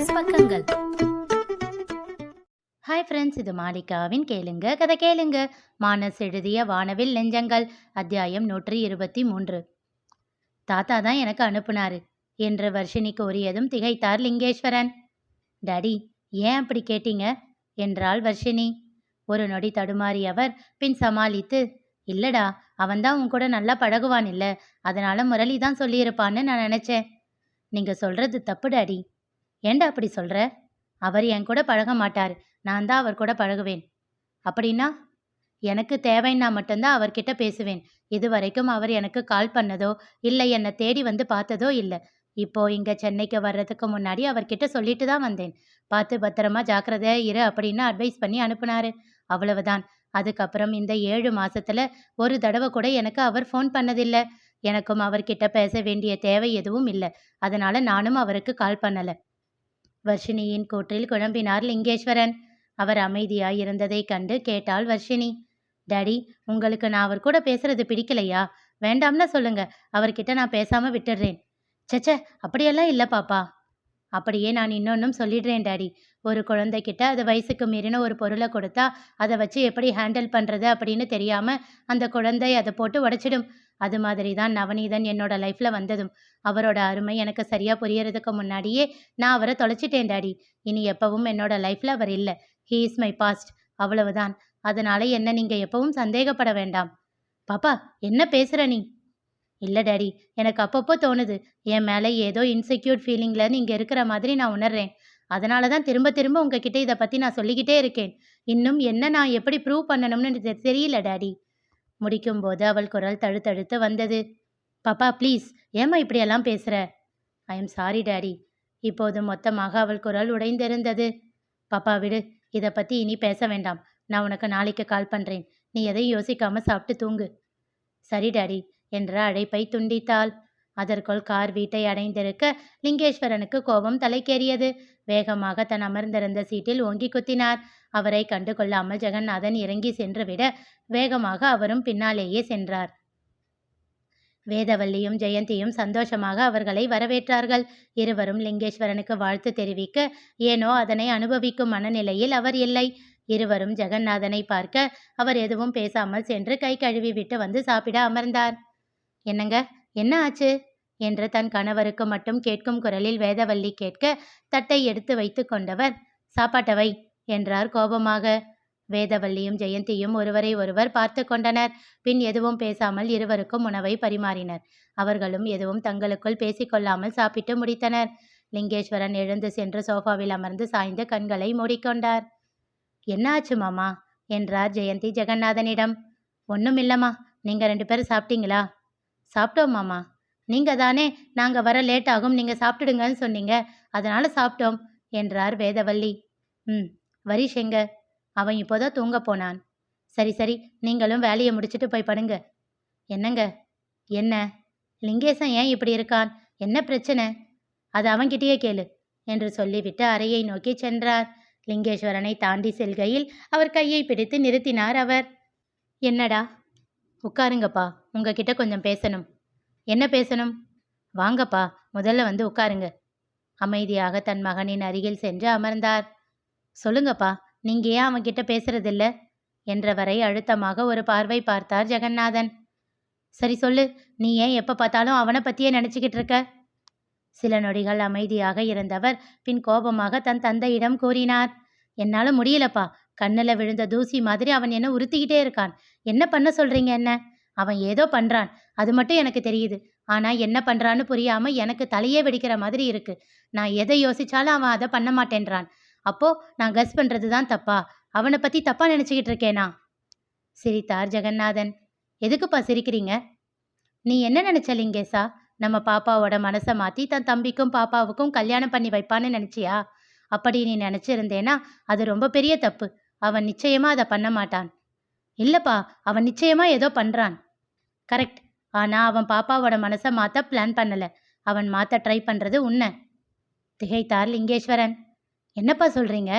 Minus பக்கங்கள். Hi friends, இது மாலிகாவின் கேளுங்க கதை கேளுங்க. மானஸ் எழுதிய வானவில் நெஞ்சங்கள், அத்தியாயம் 123. தாத்தா தான் எனக்கு அனுப்புனாரு என்று வர்ஷினி கூறியதும் திகைத்தார் லிங்கேஸ்வரன். டாடி, ஏன் அப்படி கேட்டீங்க என்றாள் வர்ஷினி. ஒரு நொடி தடுமாறியவர் பின் சமாளித்து, இல்லடா, அவன்தான் உன் கூட நல்லா பழகுவான் இல்ல, அதனால முரளி தான் சொல்லியிருப்பான்னு நான் நினைச்சேன். நீங்க சொல்றது தப்பு டாடி. ஏண்டா அப்படி சொல்ற? அவர் என் கூட பழக மாட்டார், நான் தான் அவர் கூட பழகுவேன். அப்படின்னா? எனக்கு தேவைன்னா மட்டும்தான் அவர்கிட்ட பேசுவேன். இதுவரைக்கும் அவர் எனக்கு கால் பண்ணதோ இல்லை என்னை தேடி வந்து பார்த்ததோ இல்லை. இப்போ இங்க சென்னைக்கு வர்றதுக்கு முன்னாடி அவர்கிட்ட சொல்லிட்டு தான் வந்தேன். பார்த்து பத்திரமா ஜாக்கிரதையா இரு அப்படின்னு அட்வைஸ் பண்ணி அனுப்புனாரு. அவ்வளவுதான். அதுக்கப்புறம் இந்த 7 மாசத்துல ஒரு தடவை கூட எனக்கு அவர் ஃபோன் பண்ணதில்லை. எனக்கும் அவர்கிட்ட பேச வேண்டிய தேவை எதுவும் இல்லை. அதனால நானும் அவருக்கு கால் பண்ணல. வர்ஷினியின் கூற்றில் குழம்பினார் லிங்கேஸ்வரன். அவர் அமைதியாய் இருந்ததை கண்டு கேட்டாள் வர்ஷினி. டாடி, உங்களுக்கு நான் அவர் கூட பேசுறது பிடிக்கலையா? வேண்டாம்னா சொல்லுங்க, அவர்கிட்ட நான் பேசாம விட்டுடுறேன். சச்ச, அப்படியெல்லாம் இல்லை பாப்பா. அப்படியே நான் இன்னொன்னும் சொல்லிடுறேன் டாடி. ஒரு குழந்தைகிட்ட அது வயசுக்கு மீறின ஒரு பொருளை கொடுத்தா அதை வச்சு எப்படி ஹேண்டில் பண்றது அப்படின்னு தெரியாம அந்த குழந்தை அதை போட்டு உடைச்சிடும். அது மாதிரி தான் நவநீதன் என்னோட லைஃப்ல வந்ததும். அவரோட அருமை எனக்கு சரியா புரியறதுக்கு முன்னாடியே நான் அவரை தொலைச்சிட்டேன் டாடி. இனி எப்பவும் என்னோட லைஃப்ல அவர் இல்லை. He is my past. அவ்வளவுதான். அதனால என்ன நீங்க எப்பவும் சந்தேகப்பட வேண்டாம். பாப்பா, என்ன பேசுற நீ? இல்லை டாடி, எனக்கு அப்பப்போ தோணுது, என் மேலே ஏதோ இன்செக்யூர் ஃபீலிங்கில் நீங்கள் இருக்கிற மாதிரி நான் உணர்றேன். அதனால தான் திரும்ப திரும்ப உங்ககிட்ட இதை பற்றி நான் சொல்லிக்கிட்டே இருக்கேன். இன்னும் என்ன நான் எப்படி ப்ரூவ் பண்ணணும்னு தெரியல டாடி. முடிக்கும்போது அவள் குரல் தழுத்தழுத்து வந்தது. பாப்பா ப்ளீஸ், ஏம்மா இப்படியெல்லாம் பேசுகிற? I am sorry daddy. இப்போது மொத்தமாக அவள் குரல் உடைந்திருந்தது. பாப்பா விடு, இதை பற்றி இனி பேச வேண்டாம். நான் உனக்கு நாளைக்கு கால் பண்ணுறேன். நீ எதையும் யோசிக்காமல் சாப்பிட்டு தூங்கு. சரி டாடி என்ற அழைப்பை துண்டித்தாள். அதற்குள் கார் வீட்டை அடைந்திருக்க லிங்கேஸ்வரனுக்கு கோபம் தலைக்கேறியது. வேகமாக தன் அமர்ந்திருந்த சீட்டில் ஓங்கி குத்தினார். அவரை கண்டு கொள்ளாமல் ஜெகநாதன் இறங்கி சென்று விட வேகமாக அவரும் பின்னாலேயே சென்றார். வேதவல்லியும் ஜெயந்தியும் சந்தோஷமாக அவர்களை வரவேற்றார்கள். இருவரும் லிங்கேஸ்வரனுக்கு வாழ்த்து தெரிவிக்க ஏனோ அதனை அனுபவிக்கும் மனநிலையில் அவர் இல்லை. இருவரும் ஜெகநாதனை பார்க்க அவர் எதுவும் பேசாமல் சென்று கை கழுவி விட்டு வந்து சாப்பிட அமர்ந்தார். என்னங்க, என்ன ஆச்சு என்று தன் கணவருக்கு மட்டும் கேட்கும் குரலில் வேதவல்லி கேட்க தட்டை எடுத்து வைத்து கொண்டவர், சாப்பாட்டவை என்றார் கோபமாக. வேதவல்லியும் ஜெயந்தியும் ஒருவரை ஒருவர் பார்த்து கொண்டனர். பின் எதுவும் பேசாமல் இருவருக்கும் உணவை பரிமாறினர். அவர்களும் எதுவும் தங்களுக்குள் பேசிக்கொள்ளாமல் சாப்பிட்டு முடித்தனர். லிங்கேஸ்வரன் எழுந்து சென்று சோஃபாவில் அமர்ந்து சாய்ந்து கண்களை மூடிக்கொண்டார். என்ன ஆச்சு மாமா என்றார் ஜெயந்தி ஜெகநாதனிடம். ஒன்றும் இல்லைம்மா, நீங்கள் 2 பேரும் சாப்பிட்டீங்களா? சாப்பிட்டோம் மாமா. நீங்கள் தானே நாங்கள் வர லேட் ஆகும், நீங்கள் சாப்பிட்டுடுங்கன்னு சொன்னீங்க, அதனால சாப்பிட்டோம் என்றார் வேதவல்லி. வரிஷ் எங்க? அவன் இப்போதான் தூங்க போனான். சரி சரி, நீங்களும் வேலையை முடிச்சுட்டு போய் படுங்க. என்னங்க? என்ன? லிங்கேசன் ஏன் இப்படி இருக்கான்? என்ன பிரச்சனை? அது அவன்கிட்டயே கேளு என்று சொல்லிவிட்டு அறையை நோக்கி சென்றார். லிங்கேஸ்வரனை தாண்டி செல்கையில் அவர் கையை பிடித்து நிறுத்தினார் அவர். என்னடா? உட்காருங்கப்பா, உங்ககிட்ட கொஞ்சம் பேசணும். என்ன பேசணும்? வாங்கப்பா, முதல்ல வந்து உட்காருங்க. அமைதியாக தன் மகனின் அருகில் சென்று அமர்ந்தார். சொல்லுங்கப்பா, நீங்க ஏன் அவன்கிட்ட பேசுறதில்ல என்றவரை அழுத்தமாக ஒரு பார்வை பார்த்தார் ஜெகநாதன். சரி சொல்லு, நீ ஏன் எப்ப பார்த்தாலும் அவனை பத்தியே நினைச்சுக்கிட்டு இருக்க? சில நொடிகள் அமைதியாக இருந்தவர் பின் கோபமாக தன் தந்தையிடம் கூறினார். என்னால முடியலப்பா, கண்ணுல விழுந்த தூசி மாதிரி அவன் என்ன உறுத்திக்கிட்டே இருக்கான். என்ன பண்ண சொல்றீங்க என்ன? அவன் ஏதோ பண்றான், அது மட்டும் எனக்கு தெரியுது. ஆனா என்ன பண்றான்னு புரியாம எனக்கு தலையே வெடிக்கிற மாதிரி இருக்கு. நான் எதை யோசிச்சாலும் அவன் அதை பண்ண மாட்டேன்றான். அப்போ நான் கஸ் பண்றது தான் தப்பா? அவனை பத்தி தப்பா நினைச்சுக்கிட்டு இருக்கேனா? சிரித்தார் ஜெகநாதன். எதுக்குப்பா சிரிக்கிறீங்க? நீ என்ன நினைச்ச லிங்கேசா? நம்ம பாப்பாவோட மனசை மாற்றி தன் தம்பிக்கும் பாப்பாவுக்கும் கல்யாணம் பண்ணி வைப்பான்னு நினச்சியா? அப்படி நீ நினச்சிருந்தேனா அது ரொம்ப பெரிய தப்பு. அவன் நிச்சயமா அதை பண்ண மாட்டான். இல்லைப்பா, அவன் நிச்சயமா ஏதோ பண்ணுறான். கரெக்ட். ஆனால் அவன் பாப்பாவோட மனசை மாற்ற பிளான் பண்ணலை. அவன் மாற்ற ட்ரை பண்ணுறது உன்னை. திகைத்தார் லிங்கேஸ்வரன். என்னப்பா சொல்கிறீங்க?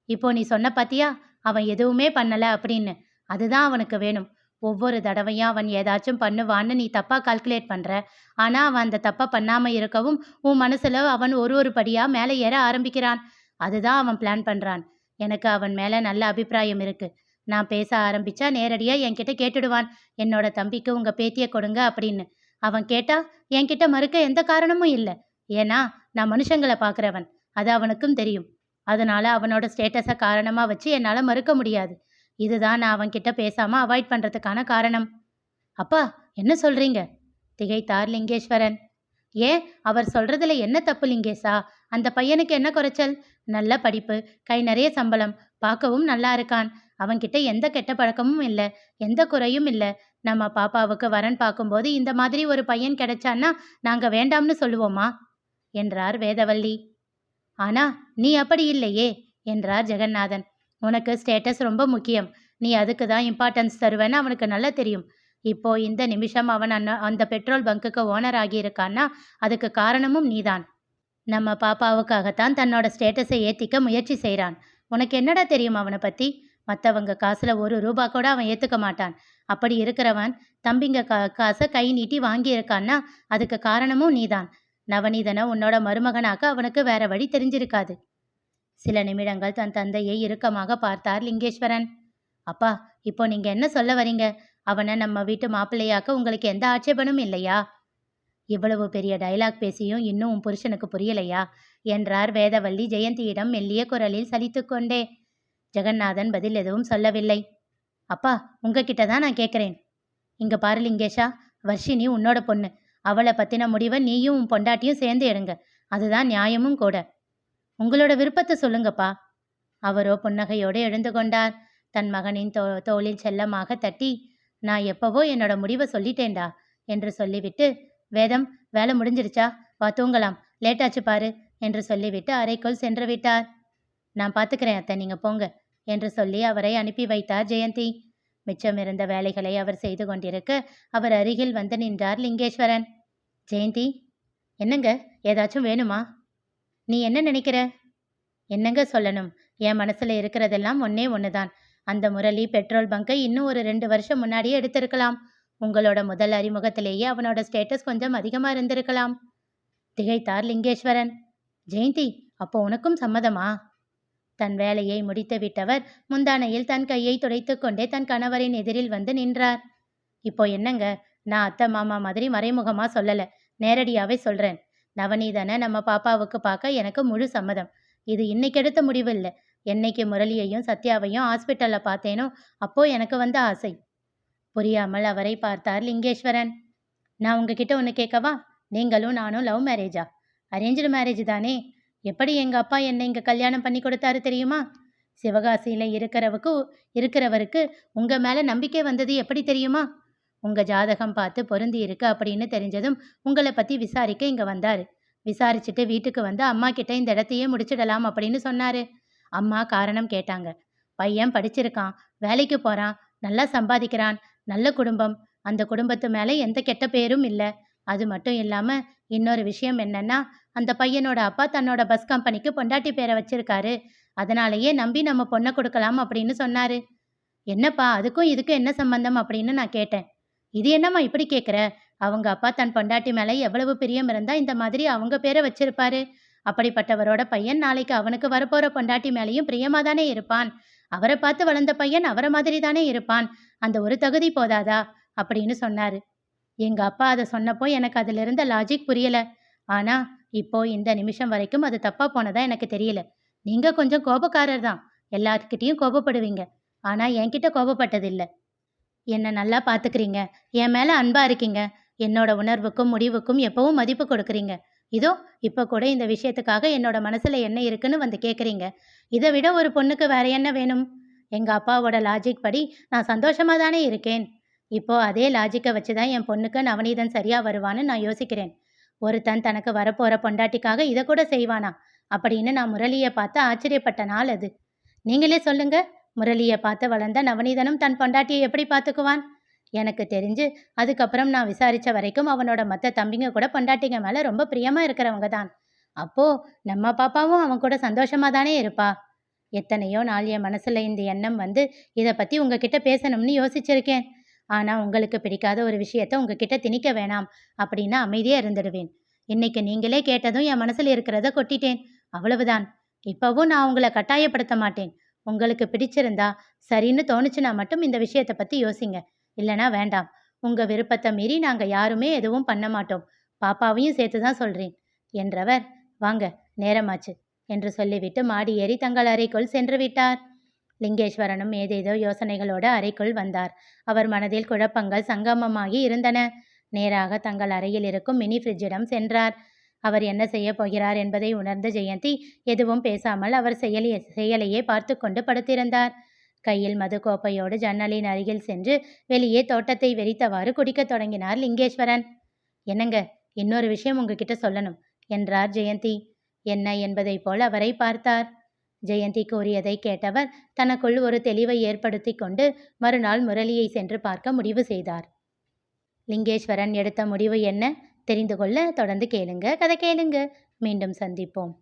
இப்போ நீ சொன்ன பாத்தியா, அவன் எதுவுமே பண்ணலை அப்படின்னு. அதுதான் அவனுக்கு வேணும். ஒவ்வொரு தடவையும் அவன் ஏதாச்சும் பண்ணுவான்னு நீ தப்பா கால்குலேட் பண்ற. ஆனா அவன் அந்த தப்ப பண்ணாம இருக்கவும் உன் மனசுல அவன் ஒரு ஒரு படியா மேல ஏற ஆரம்பிக்கிறான். அதுதான் அவன் பிளான் பண்றான். எனக்கு அவன் மேல நல்ல அபிப்பிராயம் இருக்கு. நான் பேச ஆரம்பிச்சா நேரடியா என்கிட்ட கேட்டுடுவான். என்னோட தம்பிக்கு உங்க பேத்திய கொடுங்க அப்படின்னு. அவன் கேட்டா என்கிட்ட மறுக்க எந்த காரணமும் இல்ல. ஏன்னா நான் மனுஷங்கள பார்க்கிறவன். அது அவனுக்கும் தெரியும். அதனால அவனோட ஸ்டேட்டஸ காரணமா வச்சு என்னால மறுக்க முடியாது. இதுதான் நான் அவன்கிட்ட பேசாம அவாய்ட் பண்றதுக்கான காரணம். அப்பா, என்ன சொல்றீங்க? திகைத்தார் லிங்கேஸ்வரன். ஏன், அவர் சொல்றதுல என்ன தப்பு லிங்கேசா? அந்த பையனுக்கு என்ன குறைச்சல்? நல்ல படிப்பு, கை நிறைய சம்பளம், பார்க்கவும் நல்லா இருக்கான். அவன்கிட்ட எந்த கெட்ட பழக்கமும் இல்ல, எந்த குறையும் இல்ல. நம்ம பாப்பாவுக்கு வரன் பார்க்கும்போது இந்த மாதிரி ஒரு பையன் கிடைச்சான்னா நாங்க வேண்டாம்னு சொல்லுவோமா? என்றார் வேதவல்லி. ஆனா நீ அப்படி இல்லையே, என்றார் ஜெகநாதன். உனக்கு ஸ்டேட்டஸ் ரொம்ப முக்கியம். நீ அதுக்கு தான் இம்பார்ட்டன்ஸ் தருவேன்னு அவனுக்கு நல்லா தெரியும். இப்போ இந்த நிமிஷம் அவன் அந்த பெட்ரோல் பங்குக்கு ஓனர் ஆகியிருக்கான்னா அதுக்கு காரணமும் நீதான். நம்ம பாப்பாவுக்காகத்தான் தன்னோட ஸ்டேட்டஸை ஏத்திக்க முயற்சி செய்றான். உனக்கு என்னடா தெரியும் அவனை பத்தி? மத்தவங்க காசுல ஒரு ரூபா கூட அவன் ஏத்துக்க மாட்டான். அப்படி இருக்கிறவன் தம்பிங்க காசை கை நீட்டி வாங்கியிருக்கான்னா அதுக்கு காரணமும் நீதான். நவநீதனை உன்னோட மருமகனாக்க அவனுக்கு வேற வழி தெரிஞ்சிருக்காது. சில நிமிடங்கள் தன் தந்தையை இறுக்கமாக பார்த்தார் லிங்கேஸ்வரன். அப்பா, இப்போ நீங்க என்ன சொல்ல வரீங்க? அவனை நம்ம வீட்டு மாப்பிள்ளையாக்க உங்களுக்கு எந்த ஆட்சேபனும் இல்லையா? இவ்வளவு பெரிய டயலாக் பேசியும் இன்னும் உன் புருஷனுக்கு புரியலையா? என்றார் வேதவல்லி ஜெயந்தியிடம் மெல்லிய குரலில் சலித்துக்கொண்டே. ஜெகநாதன் பதில் எதுவும் சொல்லவில்லை. அப்பா, உங்ககிட்ட தான் நான் கேட்குறேன். இங்க பாரு லிங்கேஷா, வர்ஷினி உன்னோட பொண்ணு. அவளை பத்தின முடிவை நீயும் உன் பொண்டாட்டியும் சேர்ந்து எடுங்க. அதுதான் நியாயமும் கூட. உங்களோட விருப்பத்தை சொல்லுங்கப்பா. அவரோ புன்னகையோடு எழுந்து கொண்டார். தன் மகனின் தோளில் செல்லமாக தட்டி, நான் எப்பவோ என்னோட முடிவை சொல்லிட்டேன்டா என்று சொல்லிவிட்டு, வேதம், வேலை முடிஞ்சிருச்சா? வா தூங்கலாம், லேட்டாச்சு பாரு என்று சொல்லிவிட்டு அறைக்குள் சென்று விட்டார். நான் பார்த்துக்கிறேன் அத்தை, நீங்க போங்க என்று சொல்லி அவரை அனுப்பி வைத்தார் ஜெயந்தி. மிச்சமிருந்த வேலைகளை அவர் செய்து கொண்டிருக்க அவர் அருகில் வந்து நின்றார் லிங்கேஸ்வரன். ஜெயந்தி, என்னங்க, ஏதாச்சும் வேணுமா? நீ என்ன நினைக்கிற? என்னங்க சொல்லணும், என் மனசுல இருக்கிறதெல்லாம் ஒன்னே ஒண்ணுதான். அந்த முரளி பெட்ரோல் பங்கை இன்னும் ஒரு 2 வருஷம் முன்னாடியே எடுத்திருக்கலாம். உங்களோட முதல் அறிமுகத்திலேயே அவனோட ஸ்டேட்டஸ் கொஞ்சம் அதிகமா இருந்திருக்கலாம். திகைத்தார் லிங்கேஸ்வரன். ஜெயந்தி, அப்போ உனக்கும் சம்மதமா? தன் வேலையை முடித்து விட்டவர் முந்தானையில் தன் கையை துடைத்து கொண்டே தன் கணவரின் எதிரில் வந்து நின்றார். இப்போ என்னங்க, நான் அத்தை மாமா மாதிரி மறைமுகமா சொல்லல, நேரடியாவே சொல்றேன். நவநீதனை நம்ம பாப்பாவுக்கு பார்க்க எனக்கு முழு சம்மதம். இது இன்னைக்கு எடுத்த முடிவு இல்லை. என்னைக்கு முரளியையும் சத்யாவையும் ஹாஸ்பிட்டல்ல பார்த்தேனோ அப்போ எனக்கு வந்த ஆசை. புரியாமல் அவரை பார்த்தார் லிங்கேஸ்வரன். நான் உங்ககிட்ட ஒன்று கேட்கவா? நீங்களும் நானும் லவ் மேரேஜா? அரேஞ்சு மேரேஜ் தானே? எப்படி எங்க அப்பா என்னை இங்க கல்யாணம் பண்ணி கொடுத்தாரு தெரியுமா? சிவகாசியில இருக்கிறவருக்கு உங்க மேல நம்பிக்கை வந்தது எப்படி தெரியுமா? உங்க ஜாதகம் பார்த்து பொருந்தி இருக்கு அப்படின்னு தெரிஞ்சதும் உங்களை பத்தி விசாரிக்க இங்க வந்தாரு. விசாரிச்சுட்டு வீட்டுக்கு வந்து அம்மா கிட்ட இந்த இடத்தையே முடிச்சிடலாம் அப்படின்னு சொன்னாரு. அம்மா காரணம் கேட்டாங்க. பையன் படிச்சிருக்கான், வேலைக்கு போறான், நல்லா சம்பாதிக்கிறான், நல்ல குடும்பம். அந்த குடும்பத்து மேல எந்த கெட்ட பேரும் இல்ல. அது மட்டும் இல்லாம இன்னொரு விஷயம் என்னன்னா, அந்த பையனோட அப்பா தன்னோட பஸ் கம்பெனிக்கு பொண்டாட்டி பேரை வச்சிருக்காரு. அதனாலேயே நம்பி நம்ம பொண்ணை கொடுக்கலாம் அப்படின்னு சொன்னாரு. என்னப்பா, அதுக்கும் இதுக்கும் என்ன சம்பந்தம் அப்படின்னு நான் கேட்டேன். இது என்னம்மா இப்படி கேட்குற? அவங்க அப்பா தன் பொண்டாட்டி மேலே எவ்வளவு பிரியம் இருந்தா இந்த மாதிரி அவங்க பேரை வச்சிருப்பாரு. அப்படிப்பட்டவரோட பையன் நாளைக்கு அவனுக்கு வரப்போற பொண்டாட்டி மேலேயும் பிரியமா தானே இருப்பான். அவரை பார்த்து வளர்ந்த பையன் அவரை மாதிரி தானே இருப்பான். அந்த ஒரு தகுதி போதாதா அப்படின்னு சொன்னாரு. எங்க அப்பா அதை சொன்னப்போ எனக்கு அதுல இருந்த லாஜிக் புரியல. ஆனா இப்போ இந்த நிமிஷம் வரைக்கும் அது தப்பா போனதா எனக்கு தெரியல. நீங்க கொஞ்சம் கோபக்காரர் தான், எல்லாத்துக்கிட்டையும் கோபப்படுவீங்க. ஆனா என்கிட்ட கோபப்பட்டதில்லை. என்ன நல்லா பார்த்துக்கிறீங்க, என் மேல அன்பா இருக்கீங்க, என்னோட உணர்வுக்கும் முடிவுக்கும் எப்பவும் மதிப்பு கொடுக்குறீங்க. இதோ இப்போ கூட இந்த விஷயத்துக்காக என்னோட மனசுல என்ன இருக்குன்னு வந்து கேட்குறீங்க. இதை விட ஒரு பொண்ணுக்கு வேற என்ன வேணும்? எங்க அப்பாவோட லாஜிக் படி நான் சந்தோஷமா தானே இருக்கேன். இப்போ அதே லாஜிக்கை வச்சு தான் என் பொண்ணுக்கு நவநீதன் சரியா வருவான்னு நான் யோசிக்கிறேன். ஒருத்தன் தனக்கு வரப்போற பொண்டாட்டிக்காக இதை கூட செய்வானா அப்படின்னு நான் முரளியை பார்த்து ஆச்சரியப்பட்ட நாள் அது. நீங்களே சொல்லுங்க, முரளியை பார்த்து வளர்ந்த நவநீதனும் தன் பொண்டாட்டியை எப்படி பார்த்துக்குவான்? எனக்கு தெரிஞ்சு அதுக்கப்புறம் நான் விசாரிச்ச வரைக்கும் அவனோட மற்ற தம்பிங்க கூட பொண்டாட்டிங்க மேல ரொம்ப பிரியமா இருக்கிறவங்க தான். அப்போ நம்ம பாப்பாவும் அவன் கூட சந்தோஷமா தானே இருப்பா. எத்தனையோ நாள் என் மனசுல இந்த எண்ணம் வந்து இதை பத்தி உங்ககிட்ட பேசணும்னு யோசிச்சிருக்கேன். ஆனா உங்களுக்கு பிடிக்காத ஒரு விஷயத்த உங்ககிட்ட திணிக்க வேணாம் அப்படின்னு அமைதியா இருந்துடுவேன். இன்னைக்கு நீங்களே கேட்டதும் என் மனசுல இருக்கிறத கொட்டிட்டேன். அவ்வளவுதான். இப்பவும் நான் உங்கள கட்டாயப்படுத்த மாட்டேன். உங்களுக்கு பிடிச்சிருந்தா, சரின்னு தோணுச்சுன்னா மட்டும் இந்த விஷயத்த பத்தி யோசிங்க. இல்லனா வேண்டாம். உங்க விருப்பத்த மீறி நாங்க யாருமே எதுவும் பண்ண மாட்டோம். பாப்பாவையும் சேர்த்து தான் சொல்றேன் என்றவர், வாங்க நேரமாச்சு என்று சொல்லிவிட்டு மாடி ஏறி தங்கள் அறைக்குள் சென்று விட்டார். லிங்கேஸ்வரனும் ஏதேதோ யோசனைகளோடு அறைக்குள் வந்தார். அவர் மனதில் குழப்பங்கள் சங்கமமாகி இருந்தன. நேராக தங்கள் அறையில் இருக்கும் மினி ஃப்ரிட்ஜிடம் சென்றார். அவர் என்ன செய்யப் போகிறார் என்பதை உணர்ந்த ஜெயந்தி எதுவும் பேசாமல் அவர் செயலையே பார்த்து கொண்டு படுத்திருந்தார். கையில் மது கோப்பையோடு ஜன்னலின் அருகில் சென்று வெளியே தோட்டத்தை வெறித்தவாறு குடிக்கத் தொடங்கினார் லிங்கேஸ்வரன். என்னங்க, இன்னொரு விஷயம் உங்ககிட்ட சொல்லணும் என்றார் ஜெயந்தி. என்ன என்பதைப் போல் அவரை பார்த்தார். ஜெயந்தி கூறியதை கேட்டவர் தனக்குள் ஒரு தெளிவை ஏற்படுத்தி கொண்டு மறுநாள் முரளியை சென்று பார்க்க முடிவு செய்தார். லிங்கேஸ்வரன் எடுத்த முடிவு என்ன தெரிந்து கொள்ள தொடர்ந்து கேளுங்க. கதை கேளுங்க. மீண்டும் சந்திப்போம்.